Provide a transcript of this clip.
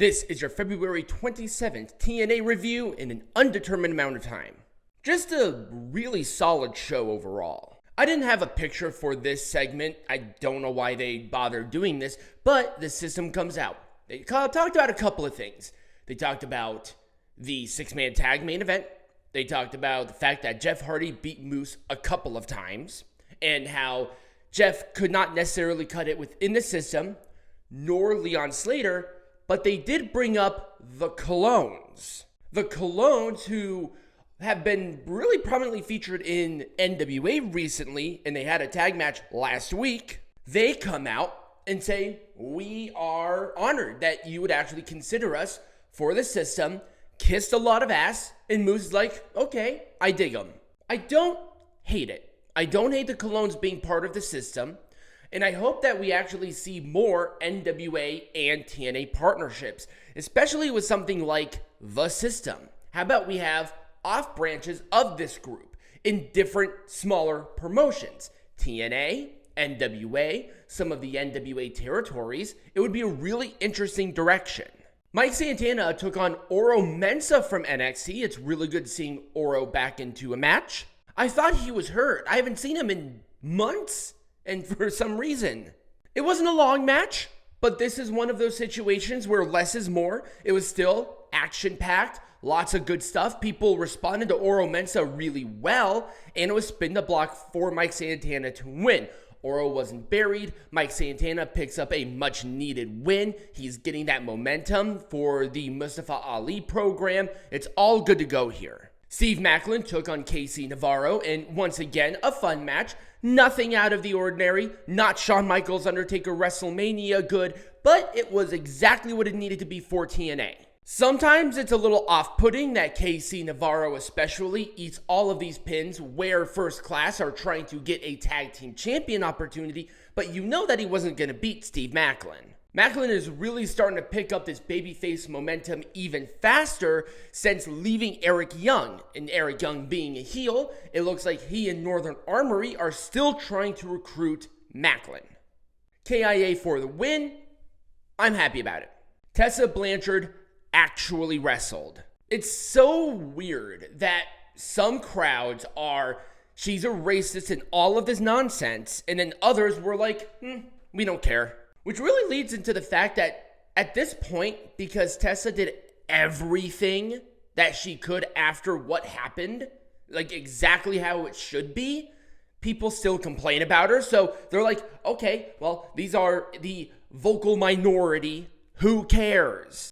This is your February 27th TNA review in an undetermined amount of time. Just a really solid show overall. I didn't have a picture for this segment. I don't know why they bothered doing this, but the system comes out. They talked about a couple of things. They talked about the six-man tag main event. They talked about the fact that Jeff Hardy beat Moose a couple of times and how Jeff could not necessarily cut it within the system, nor Leon Slater, but they did bring up the Colognes. The Colognes, who have been really prominently featured in NWA recently, and they had a tag match last week, they come out and say, we are honored that you would actually consider us for the system, kissed a lot of ass, and Moose like, okay, I dig them. I don't hate it. I don't hate the Colognes being part of the system. And I hope that we actually see more NWA and TNA partnerships, especially with something like the system. How about we have off branches of this group in different smaller promotions? TNA, NWA, some of the NWA territories. It would be a really interesting direction. Mike Santana took on Oro Mensah from NXT. It's really good seeing Oro back into a match. I thought he was hurt. I haven't seen him in months. And for some reason, it wasn't a long match, but this is one of those situations where less is more. It was still action-packed, lots of good stuff. People responded to Oro Mensah really well, and it was spin the block for Mike Santana to win. Oro wasn't buried. Mike Santana picks up a much-needed win. He's getting that momentum for the Mustafa Ali program. It's all good to go here. Steve Maclin took on Navarro, and once again, a fun match. Nothing out of the ordinary, not Shawn Michaels Undertaker WrestleMania good, but it was exactly what it needed to be for TNA. Sometimes it's a little off-putting that Navarro especially eats all of these pins where First Class are trying to get a tag team champion opportunity, but you know that he wasn't going to beat Steve Maclin. Maclin is really starting to pick up this babyface momentum even faster since leaving Eric Young. And Eric Young being a heel, it looks like he and Northern Armory are still trying to recruit Maclin. KIA for the win. I'm happy about it. Tessa Blanchard actually wrestled. It's so weird that some crowds are, she's a racist and all of this nonsense, and then others were like, we don't care. Which really leads into the fact that at this point, because Tessa did everything that she could after what happened, like exactly how it should be, people still complain about her. So they're like, okay, well, these are the vocal minority. Who cares?